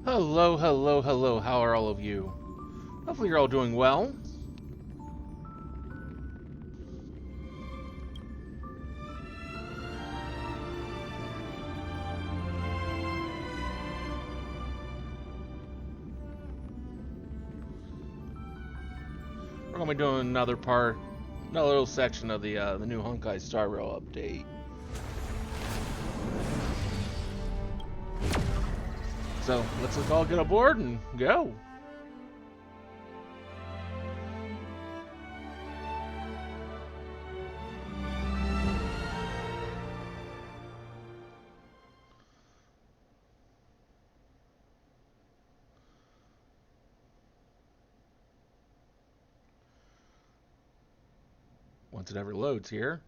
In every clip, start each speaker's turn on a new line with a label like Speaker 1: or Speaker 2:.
Speaker 1: Hello, hello, hello. How are all of you? Hopefully you're all doing well. We're gonna be doing another little section of the new honkai Star Rail update. So let's all get aboard and go. Once it ever loads here.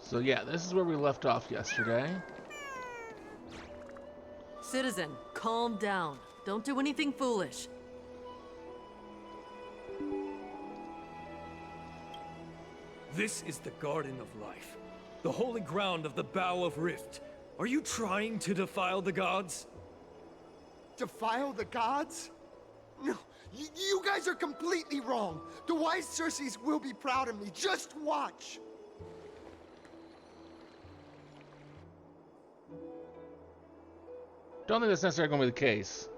Speaker 1: So yeah, this is where we left off yesterday.
Speaker 2: Citizen, calm down. Don't do anything foolish.
Speaker 3: This is the Garden of Life, the holy ground of the Bow of Rift. Are you trying to defile the gods?
Speaker 4: Defile the gods? No, you guys are completely wrong. The wise Circes will be proud of me. Just watch.
Speaker 1: Don't think that's necessarily going to be the case.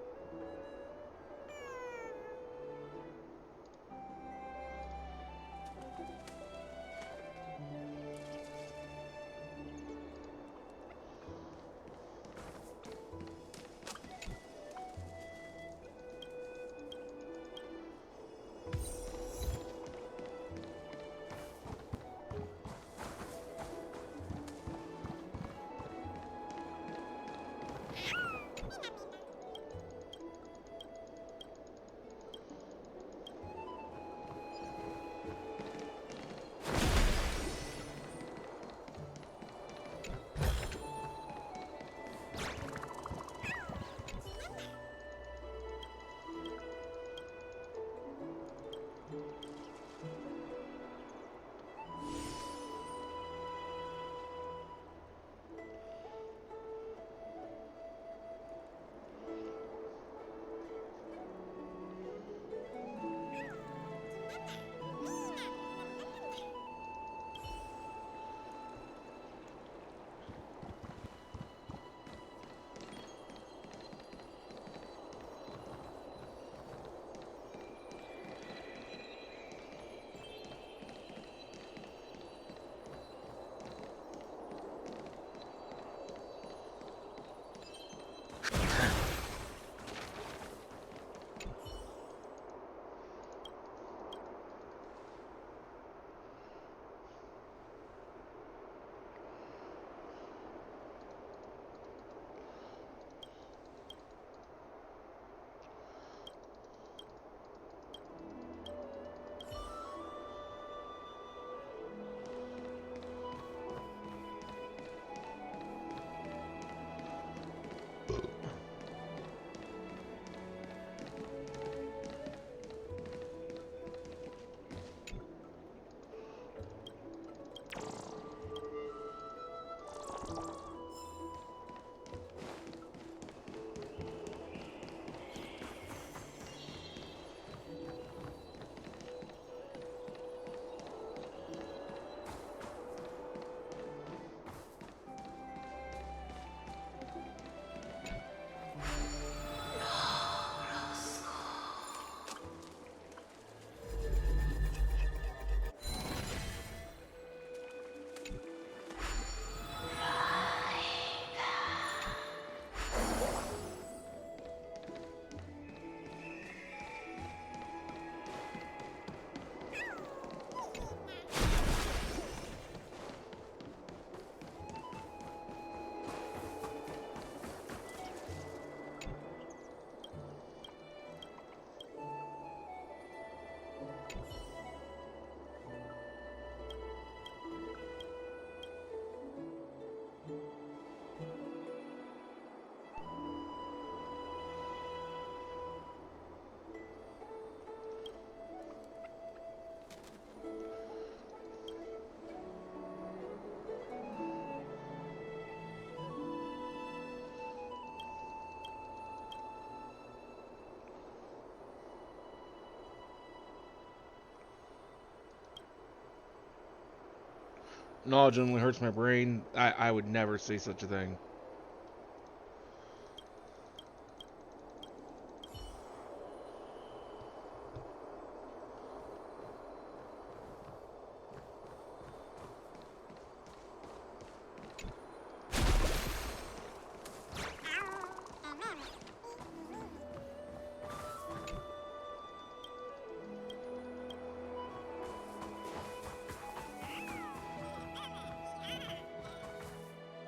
Speaker 1: knowledge only hurts my brain. I would never say such a thing.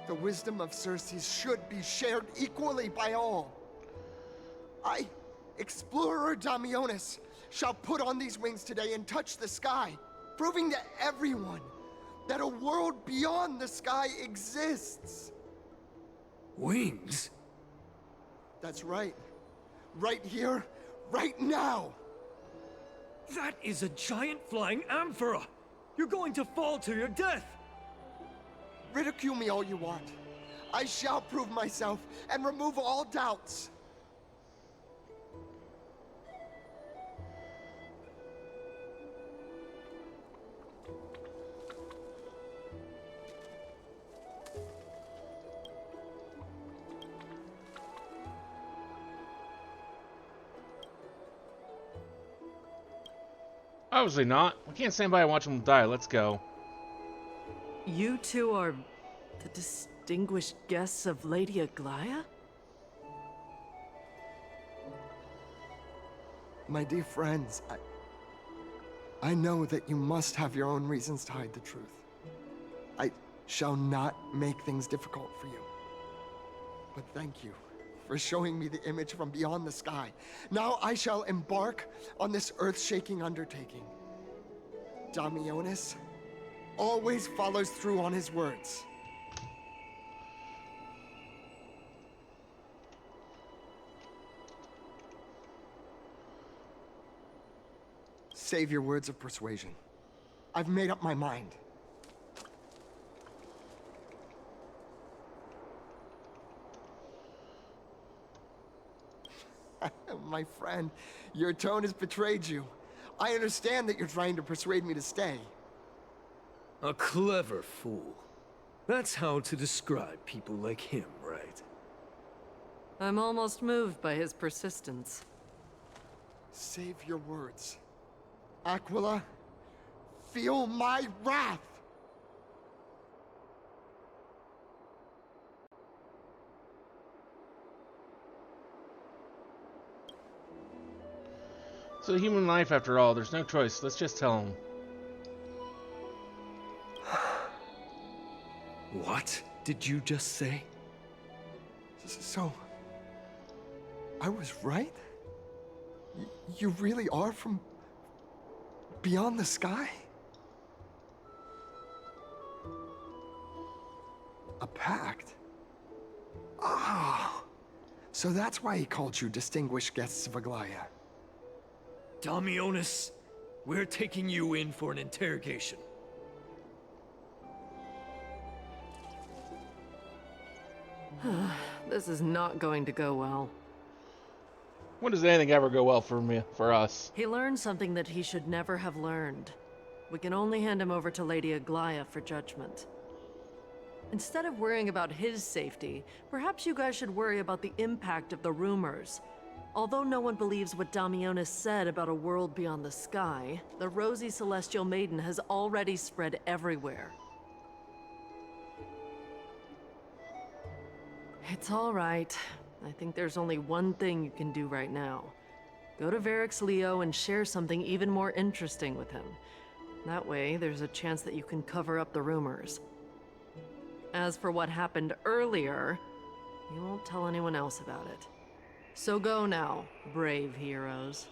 Speaker 4: The wisdom of Circe should be shared equally by all. I, Explorer Damionis, shall put on these wings today and touch the sky, proving to everyone that a world beyond the sky exists.
Speaker 3: Wings?
Speaker 4: That's right. Right here, right now.
Speaker 3: That is a giant flying amphora! You're going to fall to your death!
Speaker 4: Ridicule me all you want. I shall prove myself and remove all doubts.
Speaker 1: Obviously not. We can't stand by and watch them die. Let's go.
Speaker 2: You two are the distinguished guests of Lady Aglaia?
Speaker 4: My dear friends, I know that you must have your own reasons to hide the truth. I shall not make things difficult for you. But thank you for showing me the image from beyond the sky. Now I shall embark on this earth-shaking undertaking. Damionis always follows through on his words. Save your words of persuasion. I've made up my mind. My friend, your tone has betrayed you. I understand that you're trying to persuade me to stay.
Speaker 3: A clever fool. That's how to describe people like him, right?
Speaker 2: I'm almost moved by his persistence.
Speaker 4: Save your words. Aquila, feel my wrath!
Speaker 1: It's a human life after all. There's no choice. Let's just tell him.
Speaker 3: What did you just say?
Speaker 4: So, I was right? You really are from beyond the sky? A pact? Ah, so that's why he called you distinguished guests of Aglaia.
Speaker 3: Damionis, we're taking you in for an interrogation.
Speaker 2: This is not going to go well.
Speaker 1: When does anything ever go well for us?
Speaker 2: He learned something that he should never have learned. We can only hand him over to Lady Aglaia for judgment. Instead of worrying about his safety, perhaps you guys should worry about the impact of the rumors. Although no one believes what Damionis said about a world beyond the sky, the rosy celestial maiden has already spread everywhere. It's all right. I think there's only one thing you can do right now. Go to Varrix Leo and share something even more interesting with him. That way, there's a chance that you can cover up the rumors. As for what happened earlier, you won't tell anyone else about it. So go now, brave heroes.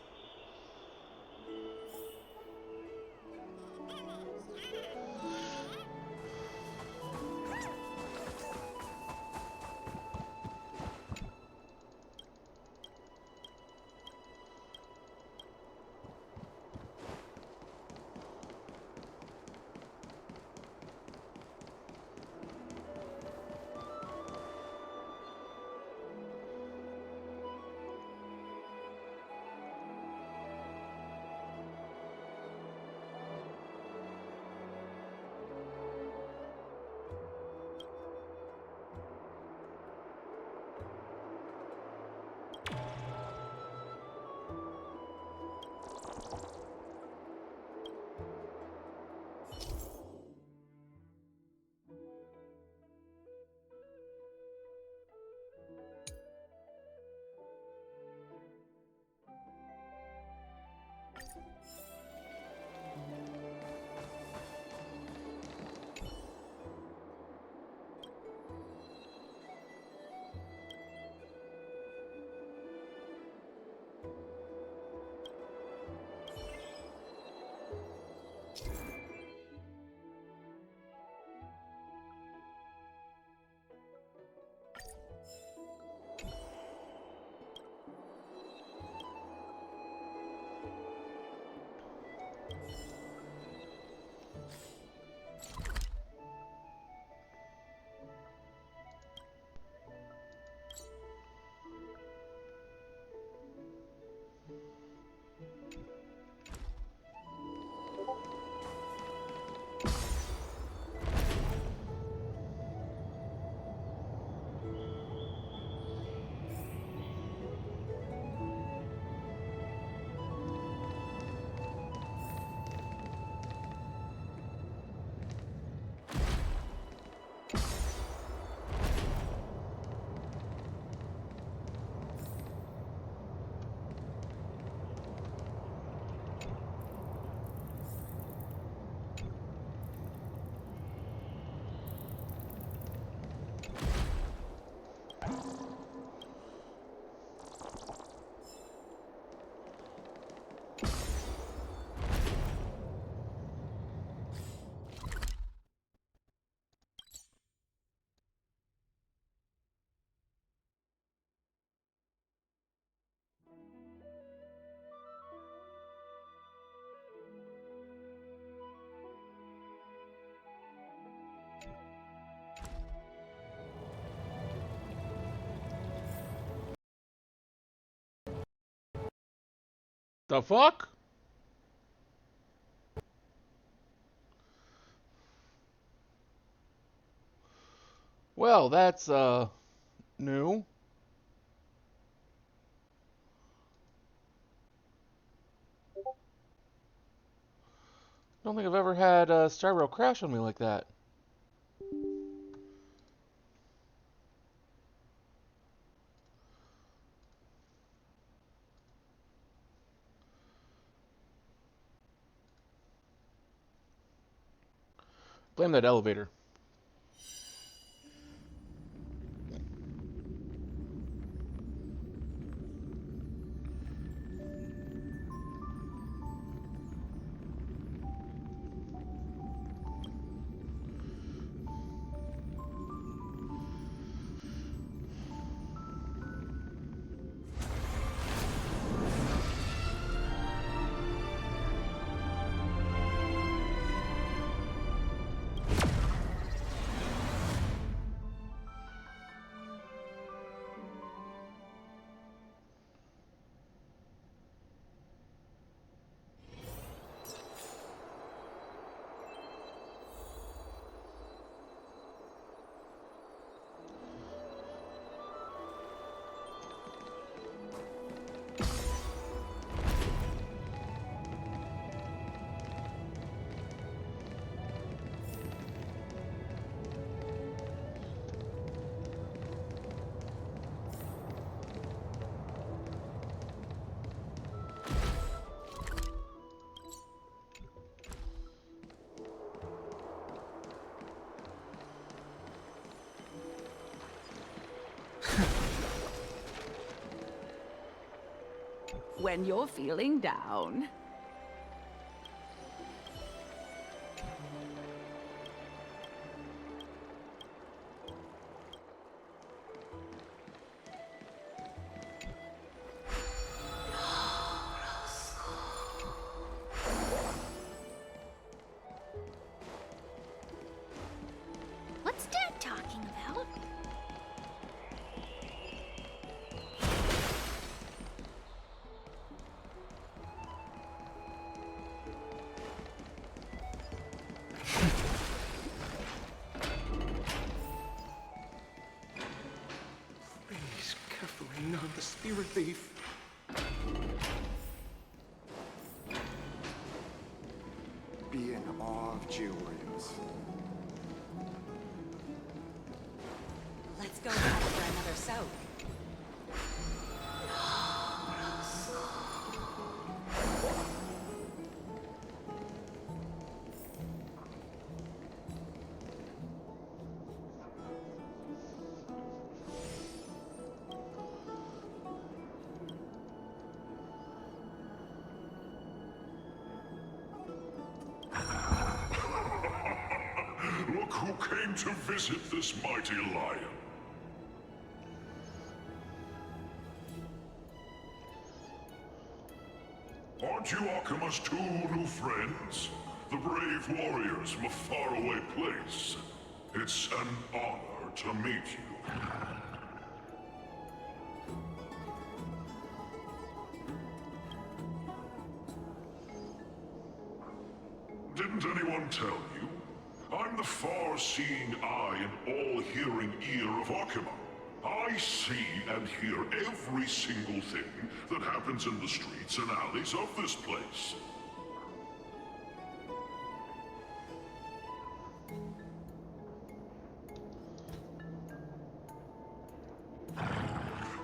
Speaker 1: The fuck? Well, that's new. Don't think I've ever had Star Rail crash on me like that. Blame that elevator.
Speaker 5: When you're feeling down.
Speaker 6: What's Dad talking about?
Speaker 7: Please, carefully, not the spirit thief.
Speaker 4: Be in awe of Jew Williams.
Speaker 5: Let's go back for another soak.
Speaker 8: Look who came to visit this mighty lion. Aren't you Akima's two new friends? The brave warriors from a faraway place. It's an honor to meet you. Didn't anyone tell you? I'm the far-seeing eye and all-hearing ear of Akima. I see and hear every single thing that happens in the streets and alleys of this place.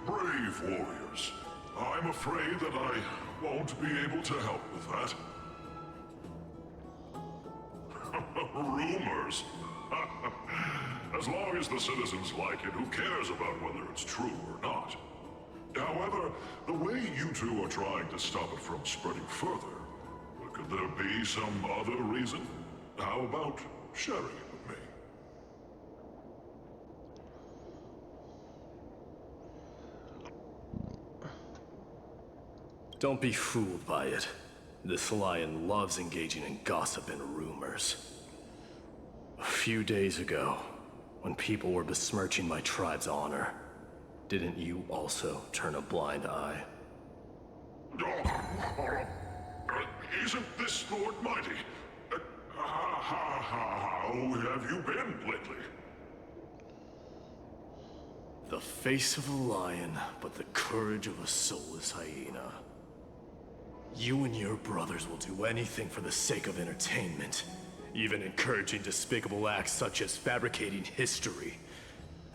Speaker 8: Brave warriors. I'm afraid that I won't be able to help with that. Rumors? As long as the citizens like it, who cares about whether it's true or not? However, the way you two are trying to stop it from spreading further, could there be some other reason? How about sharing it with me?
Speaker 9: Don't be fooled by it. This lion loves engaging in gossip and rumors. A few days ago, when people were besmirching my tribe's honor, didn't you also turn a blind eye?
Speaker 8: Oh, Isn't this Lord Mighty? How have you been lately?
Speaker 9: The face of a lion, but the courage of a soulless hyena. You and your brothers will do anything for the sake of entertainment, even encouraging despicable acts such as fabricating history.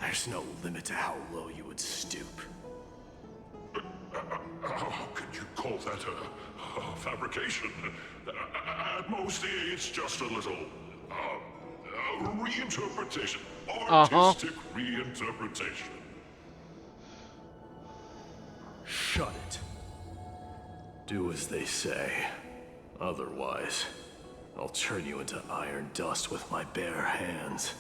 Speaker 9: There's no limit to how low you would stoop.
Speaker 8: How can you call that a fabrication? At most, it's just a little reinterpretation. Artistic reinterpretation.
Speaker 9: Shut it. Do as they say. Otherwise, I'll turn you into iron dust with my bare hands.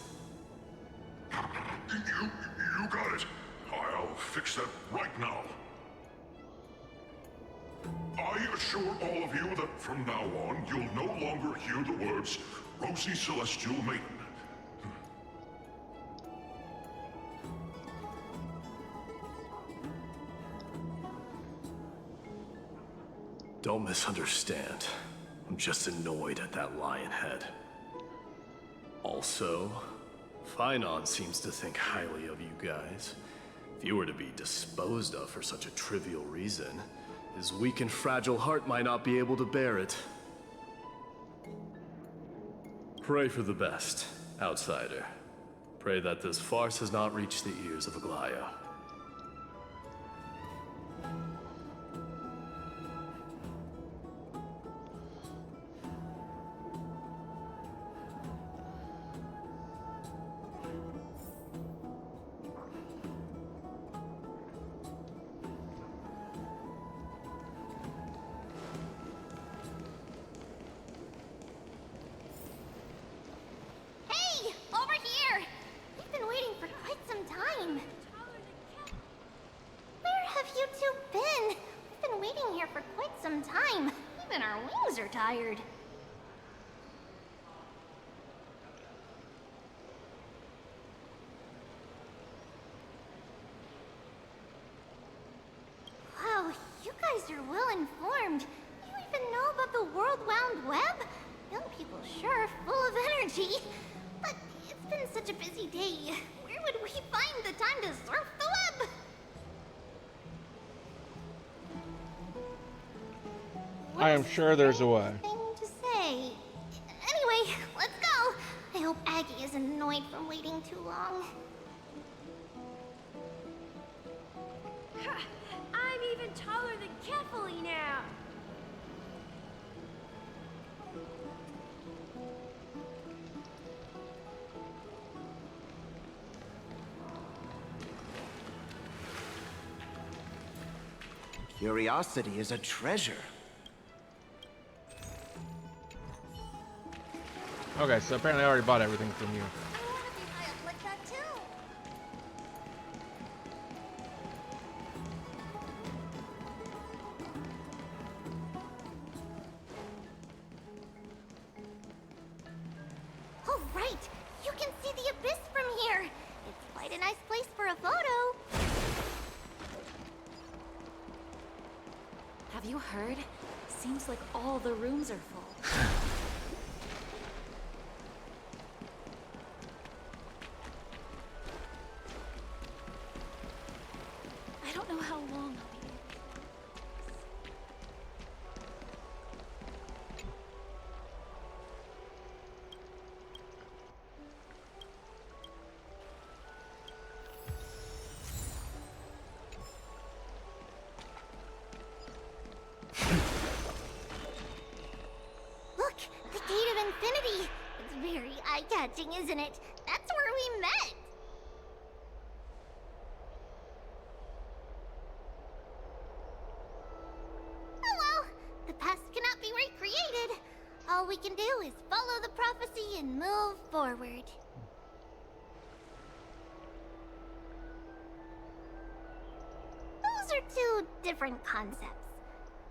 Speaker 8: You got it. I'll fix that right now. I assure all of you that from now on, you'll no longer hear the words Rosy Celestial Maiden.
Speaker 9: Don't misunderstand. I'm just annoyed at that lion head. Also, Finon seems to think highly of you guys. If you were to be disposed of for such a trivial reason, his weak and fragile heart might not be able to bear it. Pray for the best, outsider. Pray that this farce has not reached the ears of Aglaya.
Speaker 6: Hey, over here! We've been waiting for quite some time. Where have you two been? We've been waiting here for quite some time. Even our wings are tired. Wow, you guys are well informed. You even know about the World Wound Web? Young people sure are full of energy. But it's been such a busy day. Where would we find the time to surf the web?
Speaker 1: I am sure there's a way.
Speaker 6: Thing to say. Anyway, let's go. I hope Aggie isn't annoyed from waiting too long.
Speaker 10: I'm even taller than Kefali now.
Speaker 11: Curiosity is a treasure.
Speaker 1: Okay, so apparently I already bought everything from you.
Speaker 6: I want to be high up like that too. Oh, right! You can see the abyss from here! It's quite a nice place for a photo!
Speaker 5: Have you heard? Seems like all the rooms are full. I don't know how long I'll be.
Speaker 6: Look! The Gate of Infinity! It's very eye-catching, isn't it? That's where we met! Oh well, the past cannot be recreated. All we can do is follow the prophecy and move forward. Those are two different concepts.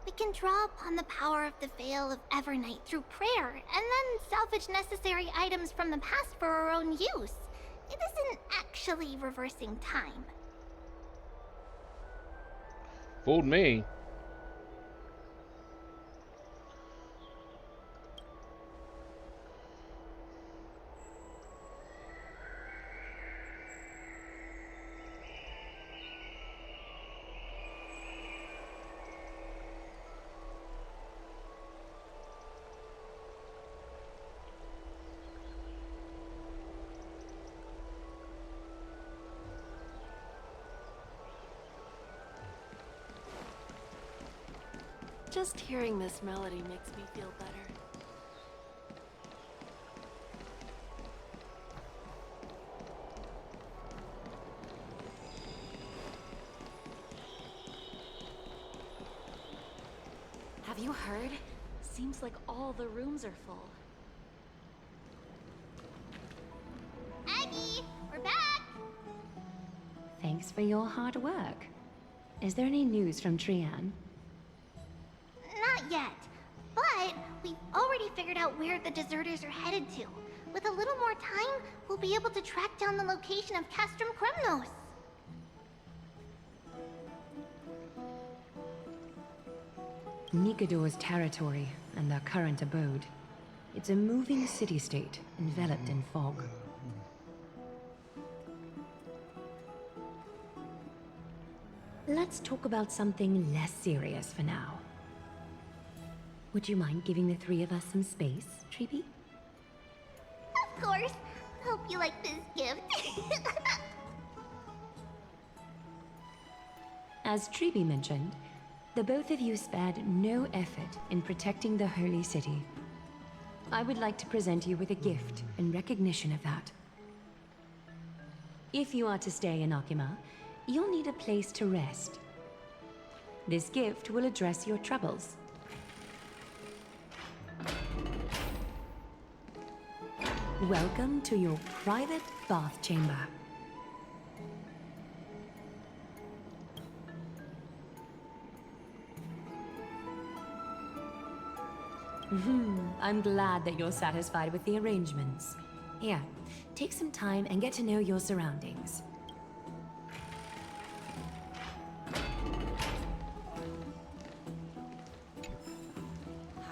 Speaker 6: We can draw upon the power of the Veil of Evernight through prayer, and then salvage necessary items from the past for our own use. It isn't actually reversing time.
Speaker 1: Fooled me.
Speaker 2: Just hearing this melody makes me feel better.
Speaker 5: Have you heard? Seems like all the rooms are full.
Speaker 6: Aggie, we're back!
Speaker 11: Thanks for your hard work. Is there any news from Trian?
Speaker 6: Not yet, but we've already figured out where the deserters are headed to. With a little more time, we'll be able to track down the location of Castrum Kremnos.
Speaker 11: Nikador's territory and their current abode. It's a moving city-state enveloped in fog. Let's talk about something less serious for now. Would you mind giving the three of us some space, Treeby?
Speaker 6: Of course. Hope you like this gift.
Speaker 11: As Treeby mentioned, the both of you spared no effort in protecting the Holy City. I would like to present you with a gift in recognition of that. If you are to stay in Akima, you'll need a place to rest. This gift will address your troubles. Welcome to your private bath chamber. I'm glad that you're satisfied with the arrangements. Here, take some time and get to know your surroundings.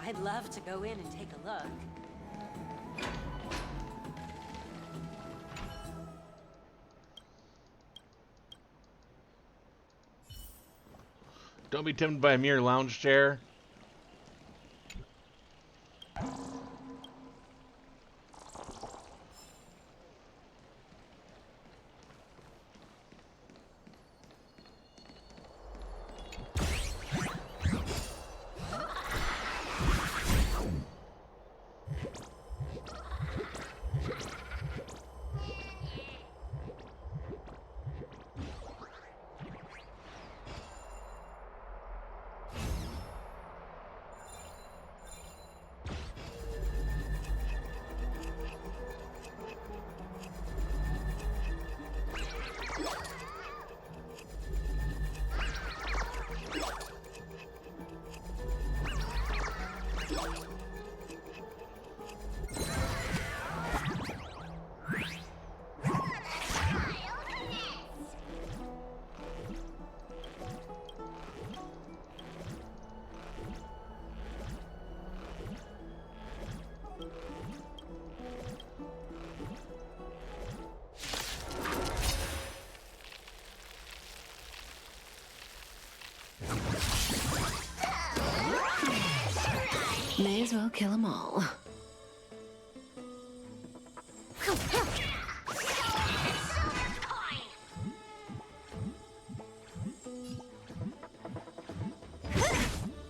Speaker 12: I'd love to go in and take a look.
Speaker 1: Don't be tempted by a mere lounge chair.
Speaker 11: May as well kill them all.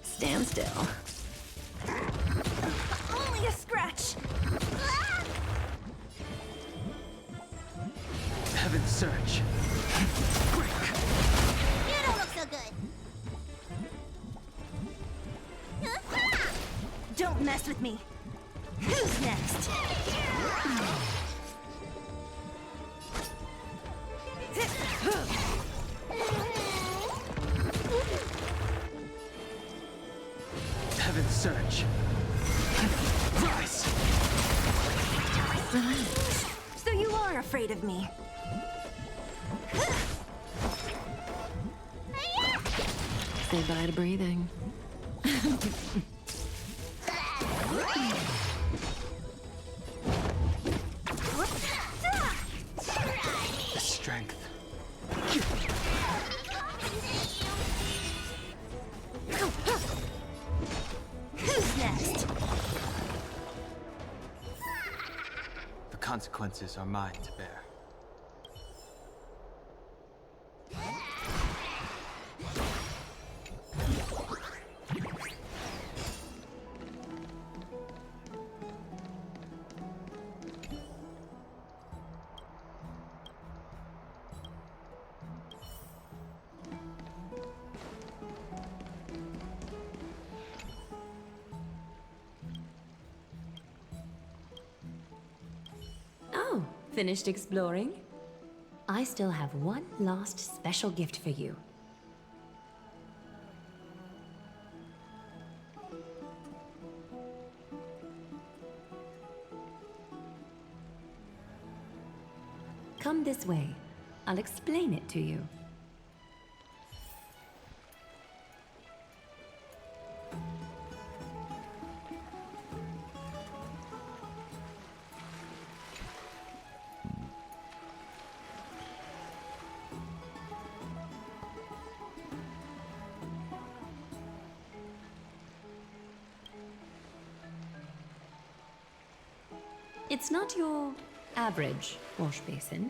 Speaker 11: Stand still.
Speaker 10: Only a scratch.
Speaker 7: Heaven's Search.
Speaker 6: You don't look so good.
Speaker 10: Don't mess with me. Who's next?
Speaker 7: Heaven's Search. Rise!
Speaker 10: So you are afraid of me.
Speaker 2: Say bye to breathing.
Speaker 7: The strength.
Speaker 10: Who's next?
Speaker 7: The consequences are mine to bear.
Speaker 11: finished exploring? I still have one last special gift for you. Come this way. I'll explain it to you. It's not your average wash basin.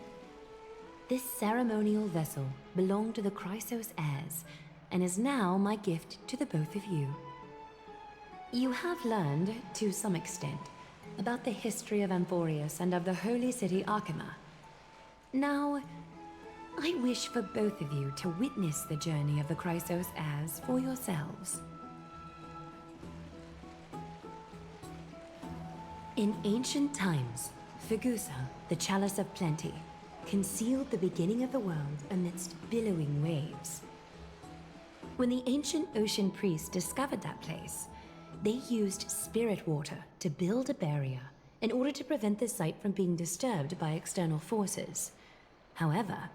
Speaker 11: This ceremonial vessel belonged to the Chrysos heirs and is now my gift to the both of you. You have learned, to some extent, about the history of Amphorius and of the holy city Arkema. Now, I wish for both of you to witness the journey of the Chrysos heirs for yourselves. In ancient times, Fegusa, the Chalice of Plenty, concealed the beginning of the world amidst billowing waves. When the ancient ocean priests discovered that place, they used spirit water to build a barrier in order to prevent the site from being disturbed by external forces. However,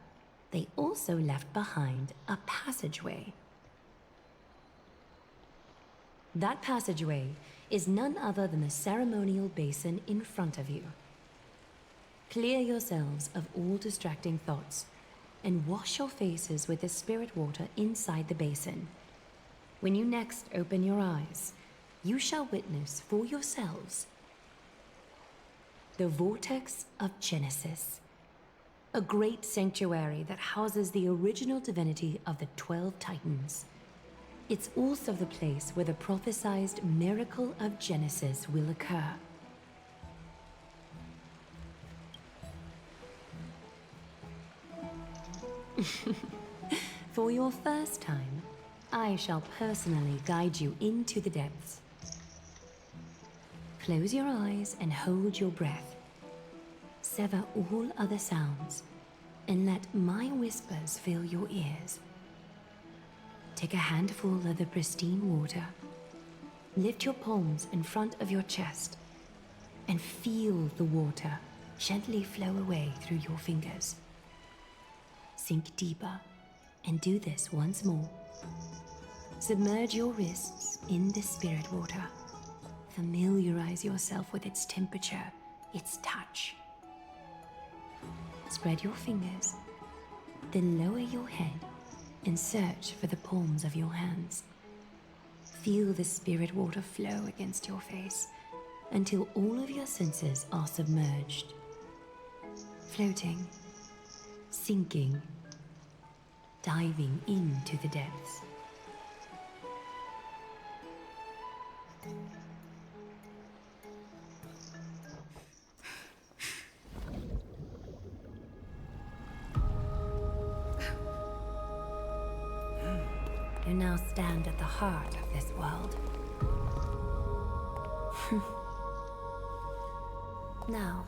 Speaker 11: they also left behind a passageway. That passageway is none other than the ceremonial basin in front of you. Clear yourselves of all distracting thoughts and wash your faces with the spirit water inside the basin. When you next open your eyes, you shall witness for yourselves the Vortex of Genesis, a great sanctuary that houses the original divinity of the 12 Titans. It's also the place where the prophesized miracle of Genesis will occur. For your first time, I shall personally guide you into the depths. Close your eyes and hold your breath. Sever all other sounds and let my whispers fill your ears. Take a handful of the pristine water. Lift your palms in front of your chest and feel the water gently flow away through your fingers. Sink deeper and do this once more. Submerge your wrists in the spirit water. Familiarize yourself with its temperature, its touch. Spread your fingers, then lower your head and search for the palms of your hands. Feel the spirit water flow against your face until all of your senses are submerged. Floating, sinking, diving into the depths. You now stand at the heart of this world. Now,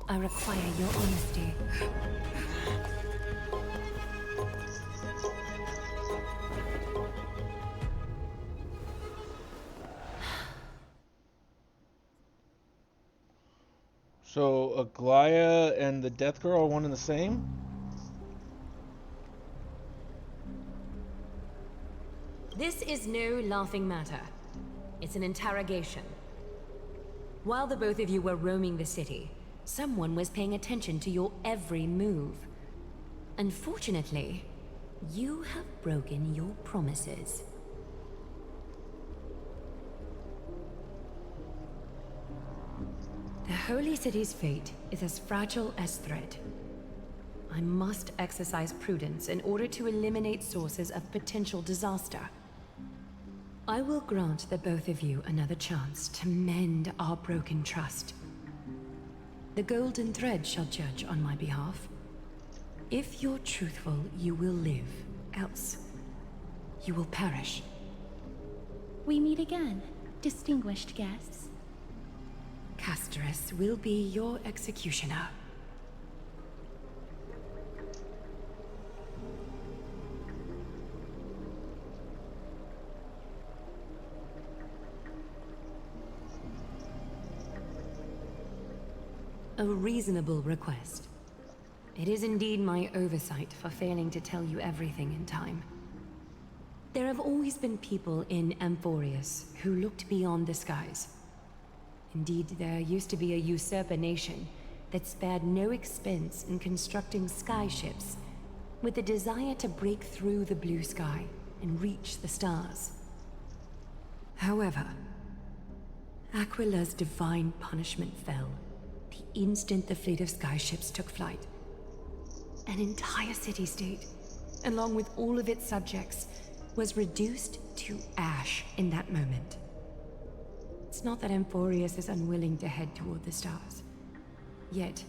Speaker 11: I require your honesty.
Speaker 1: So, Aglaya and the Death Girl are one and the same?
Speaker 11: This is no laughing matter. It's an interrogation. While the both of you were roaming the city, someone was paying attention to your every move. Unfortunately, you have broken your promises. The Holy City's fate is as fragile as thread. I must exercise prudence in order to eliminate sources of potential disaster. I will grant the both of you another chance to mend our broken trust. The golden thread shall judge on my behalf. If you're truthful, you will live. Else, you will perish.
Speaker 6: We meet again, distinguished guests.
Speaker 11: Castorus will be your executioner. A reasonable request. It is indeed my oversight for failing to tell you everything in time. There have always been people in Amphorius who looked beyond the skies. Indeed, there used to be a usurper nation that spared no expense in constructing skyships with the desire to break through the blue sky and reach the stars. However, Aquila's divine punishment fell the instant the fleet of skyships took flight. An entire city-state, along with all of its subjects, was reduced to ash in that moment. It's not that Amphorius is unwilling to head toward the stars. Yet,